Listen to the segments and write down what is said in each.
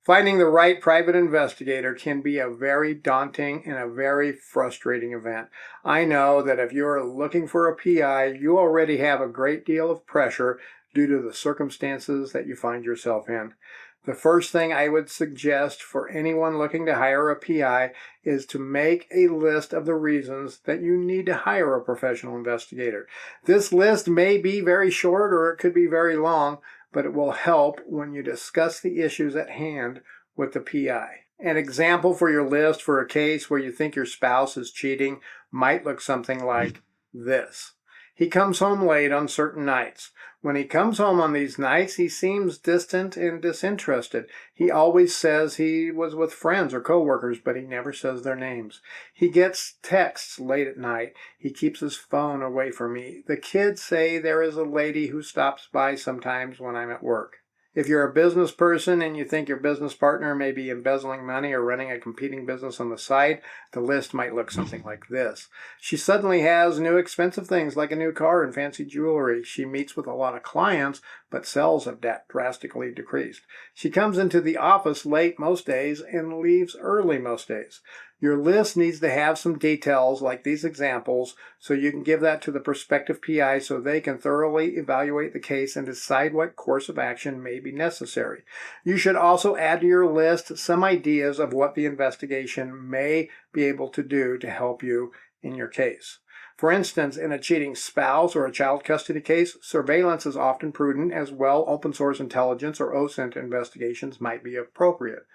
Finding the right private investigator can be a very daunting and a very frustrating event. I know that if you're looking for a PI, you already have a great deal of pressure due to the circumstances that you find yourself in. The first thing I would suggest for anyone looking to hire a PI is to make a list of the reasons that you need to hire a professional investigator. This list may be very short or it could be very long, but it will help when you discuss the issues at hand with the PI. An example for your list for a case where you think your spouse is cheating might look something like this. He comes home late on certain nights. When he comes home on these nights, he seems distant and disinterested. He always says he was with friends or coworkers, but he never says their names. He gets texts late at night. He keeps his phone away from me. The kids say there is a lady who stops by sometimes when I'm at work. If you're a business person and you think your business partner may be embezzling money or running a competing business on the side, the list might look something like this. She suddenly has new expensive things like a new car and fancy jewelry. She meets with a lot of clients, but sales have drastically decreased. She comes into the office late most days and leaves early most days. Your list needs to have some details like these examples so you can give that to the prospective PI so they can thoroughly evaluate the case and decide what course of action may be necessary. You should also add to your list some ideas of what the investigation may be able to do to help you in your case. For instance, in a cheating spouse or a child custody case, surveillance is often prudent, as well open source intelligence or OSINT investigations might be appropriate.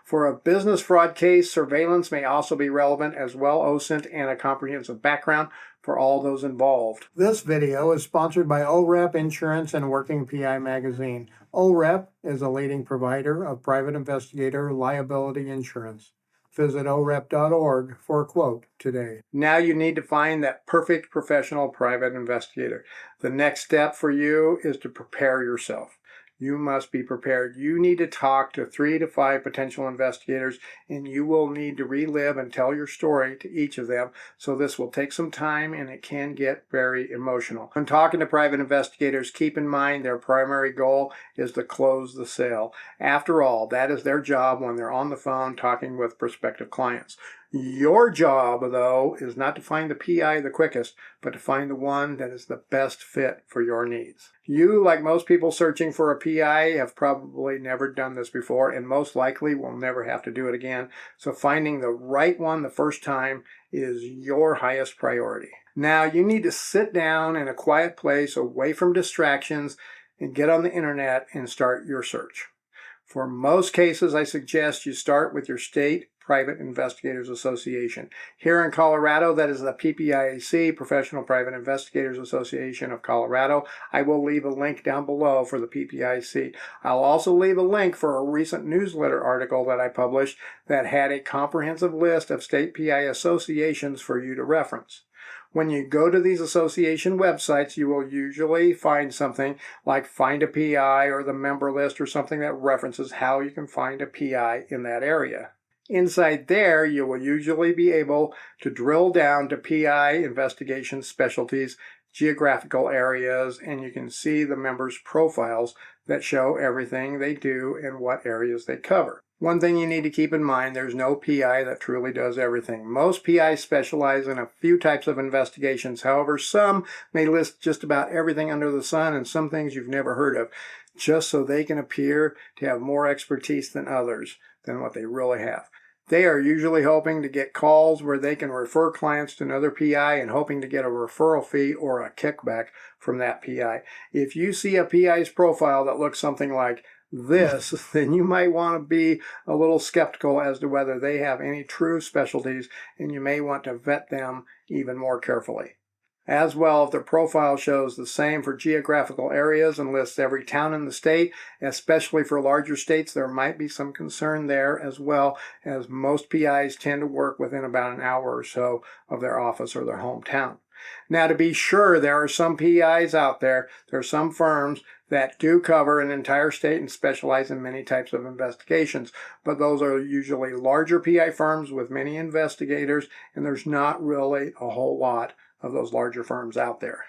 For a business fraud case, surveillance may also be relevant, as well OSINT and a comprehensive background for all those involved. This video is sponsored by OREP Insurance and Working PI Magazine. OREP is a leading provider of private investigator liability insurance. Visit orep.org for a quote today. Now you need to find that perfect professional private investigator. The next step for you is to prepare yourself. You must be prepared. You need to talk to 3 to 5 potential investigators, and you will need to relive and tell your story to each of them. So this will take some time, and it can get very emotional. When talking to private investigators, keep in mind their primary goal is to close the sale. After all, that is their job when they're on the phone talking with prospective clients. Your job, though, is not to find the PI the quickest, but to find the one that is the best fit for your needs. You, like most people searching for a PI, have probably never done this before and most likely will never have to do it again. So finding the right one the first time is your highest priority. Now, you need to sit down in a quiet place away from distractions and get on the internet and start your search. For most cases, I suggest you start with your state Private Investigators Association. Here in Colorado, that is the PPIAC, Professional Private Investigators Association of Colorado. I will leave a link down below for the PPIAC. I'll also leave a link for a recent newsletter article that I published that had a comprehensive list of state PI associations for you to reference. When you go to these association websites, you will usually find something like Find a PI or the member list or something that references how you can find a PI in that area. Inside there, you will usually be able to drill down to PI investigation specialties, geographical areas, and you can see the members' profiles that show everything they do and what areas they cover. One thing you need to keep in mind, there's no PI that truly does everything. Most PIs specialize in a few types of investigations. However, some may list just about everything under the sun and some things you've never heard of, just so they can appear to have more expertise than others than what they really have. They are usually hoping to get calls where they can refer clients to another PI and hoping to get a referral fee or a kickback from that PI. If you see a PI's profile that looks something like this, then you might want to be a little skeptical as to whether they have any true specialties, and you may want to vet them even more carefully. As well, if their profile shows the same for geographical areas and lists every town in the state, especially for larger states, there might be some concern there, as well, as most PIs tend to work within about an hour or so of their office or their hometown. Now, to be sure, there are some PIs out there, there are some firms that do cover an entire state and specialize in many types of investigations, but those are usually larger PI firms with many investigators, and there's not really a whole lot of those larger firms out there.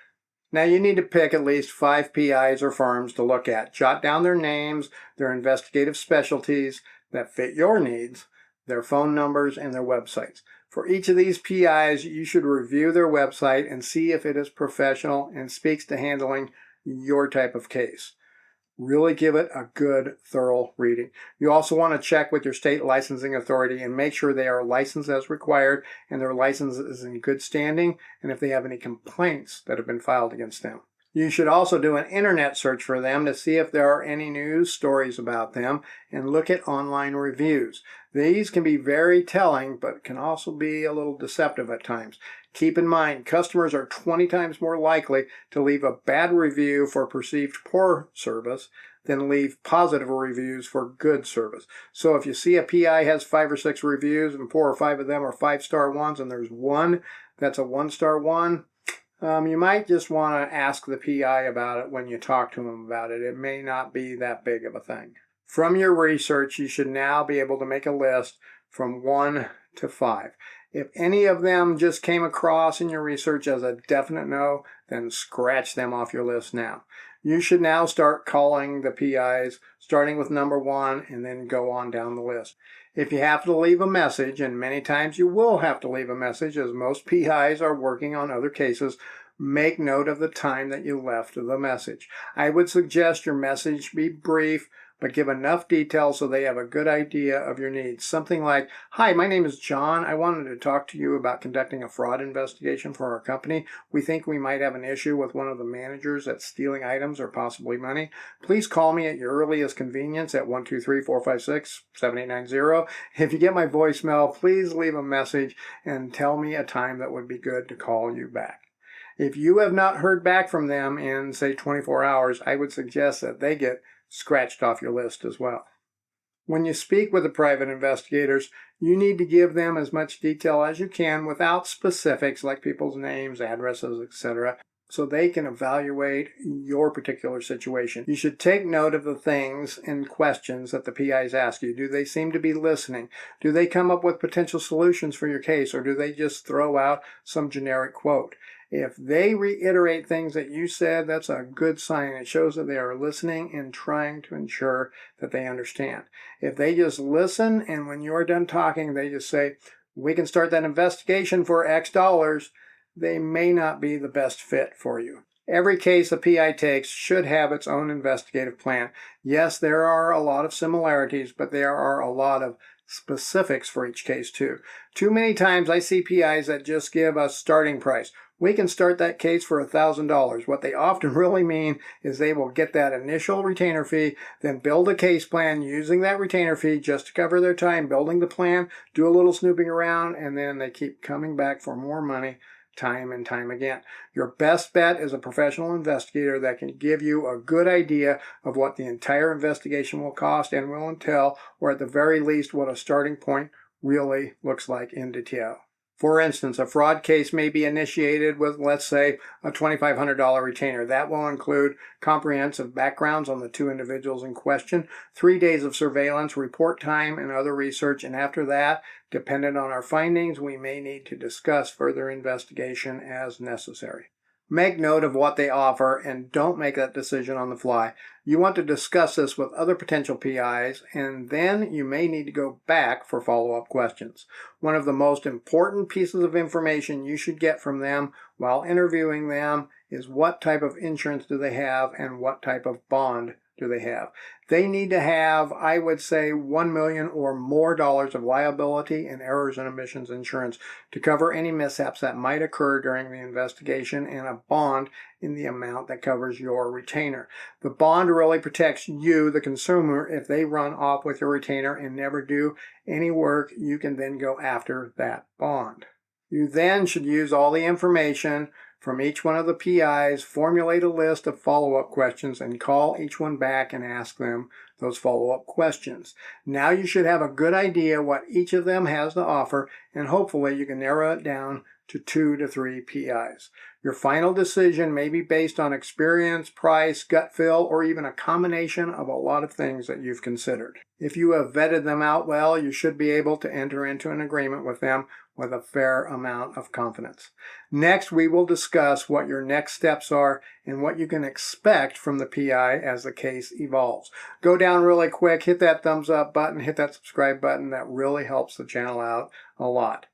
Now you need to pick at least 5 PIs or firms to look at. Jot down their names, their investigative specialties, that fit your needs, their phone numbers, and their websites. For each of these PIs, you should review their website and see if it is professional and speaks to handling your type of case. Really give it a good, thorough reading. You also want to check with your state licensing authority and make sure they are licensed as required and their license is in good standing, and if they have any complaints that have been filed against them. You should also do an internet search for them to see if there are any news stories about them and look at online reviews. These can be very telling, but can also be a little deceptive at times. Keep in mind, customers are 20 times more likely to leave a bad review for perceived poor service than leave positive reviews for good service. So if you see a PI has 5 or 6 reviews and 4 or 5 of them are 5-star ones and there's one that's a 1-star one, you might just want to ask the PI about it when you talk to him about it. It may not be that big of a thing. From your research, you should now be able to make a list from 1 to 5. If any of them just came across in your research as a definite no, then scratch them off your list now. You should now start calling the PIs, starting with number 1 and then go on down the list. If you have to leave a message, and many times you will have to leave a message as most PIs are working on other cases, make note of the time that you left the message. I would suggest your message be brief, but give enough detail so they have a good idea of your needs. Something like, "Hi, my name is John. I wanted to talk to you about conducting a fraud investigation for our company. We think we might have an issue with one of the managers that's stealing items or possibly money. Please call me at your earliest convenience at 123-456-7890. If you get my voicemail, please leave a message and tell me a time that would be good to call you back." If you have not heard back from them in, say, 24 hours, I would suggest that they get scratched off your list as well. When you speak with the private investigators, you need to give them as much detail as you can without specifics like people's names, addresses, etc., so they can evaluate your particular situation. You should take note of the things and questions that the PIs ask you. Do they seem to be listening? Do they come up with potential solutions for your case, or do they just throw out some generic quote? If they reiterate things that you said, that's a good sign. It shows that they are listening and trying to ensure that they understand. If they just listen and when you're done talking, they just say, "We can start that investigation for X dollars," they may not be the best fit for you. Every case a PI takes should have its own investigative plan. Yes, there are a lot of similarities, but there are a lot of specifics for each case too. Too many times I see PIs that just give a starting price. "We can start that case for $1,000. What they often really mean is they will get that initial retainer fee, then build a case plan using that retainer fee just to cover their time building the plan, do a little snooping around, and then they keep coming back for more money time and time again. Your best bet is a professional investigator that can give you a good idea of what the entire investigation will cost and will entail, or at the very least what a starting point really looks like in detail. For instance, a fraud case may be initiated with, let's say, a $2,500 retainer. That will include comprehensive backgrounds on the 2 individuals in question, 3 days of surveillance, report time, and other research. And after that, dependent on our findings, we may need to discuss further investigation as necessary. Make note of what they offer and don't make that decision on the fly. You want to discuss this with other potential PIs, and then you may need to go back for follow-up questions. One of the most important pieces of information you should get from them while interviewing them is what type of insurance do they have and what type of bond do they have. They need to have, I would say, $1 million or more of liability and errors and omissions insurance to cover any mishaps that might occur during the investigation, and a bond in the amount that covers your retainer. The bond really protects you, the consumer, if they run off with your retainer and never do any work. You can then go after that bond. You then should use all the information from each one of the PIs, formulate a list of follow-up questions, and call each one back and ask them those follow-up questions. Now you should have a good idea what each of them has to offer, and hopefully you can narrow it down to 2 to 3 PIs. Your final decision may be based on experience, price, gut feel, or even a combination of a lot of things that you've considered. If you have vetted them out well, you should be able to enter into an agreement with them with a fair amount of confidence. Next, we will discuss what your next steps are and what you can expect from the PI as the case evolves. Go down really quick, hit that thumbs up button, hit that subscribe button. That really helps the channel out a lot.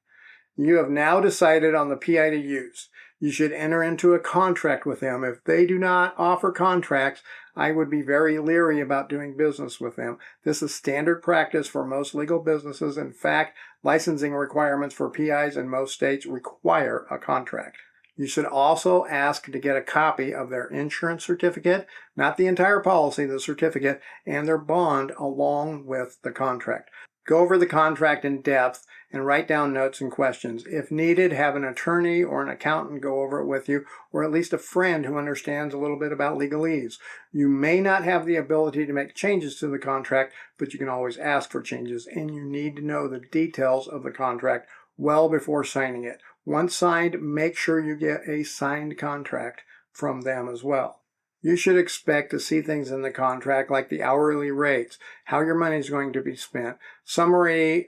You have now decided on the PI to use. You should enter into a contract with them. If they do not offer contracts, I would be very leery about doing business with them. This is standard practice for most legal businesses. In fact, licensing requirements for PIs in most states require a contract. You should also ask to get a copy of their insurance certificate, not the entire policy, the certificate, and their bond along with the contract. Go over the contract in depth and write down notes and questions. If needed, have an attorney or an accountant go over it with you, or at least a friend who understands a little bit about legalese. You may not have the ability to make changes to the contract, but you can always ask for changes, and you need to know the details of the contract well before signing it. Once signed, make sure you get a signed contract from them as well. You should expect to see things in the contract like the hourly rates, how your money is going to be spent, summary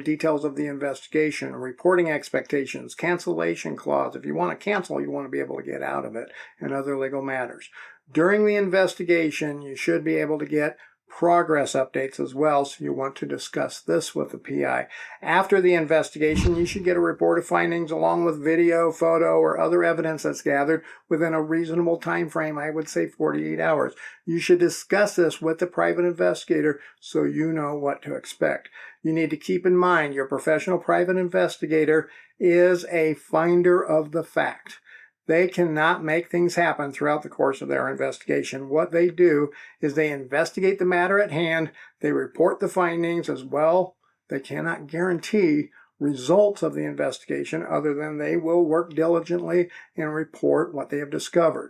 details of the investigation, reporting expectations, cancellation clause. If you want to cancel, you want to be able to get out of it, and other legal matters. During the investigation, you should be able to get progress updates as well, so you want to discuss this with the PI. After the investigation, you should get a report of findings along with video, photo, or other evidence that's gathered within a reasonable time frame. I would say 48 hours. You should discuss this with the private investigator so you know what to expect. You need to keep in mind your professional private investigator is a finder of the fact. They cannot make things happen throughout the course of their investigation. What they do is they investigate the matter at hand. They report the findings as well. They cannot guarantee results of the investigation other than they will work diligently and report what they have discovered.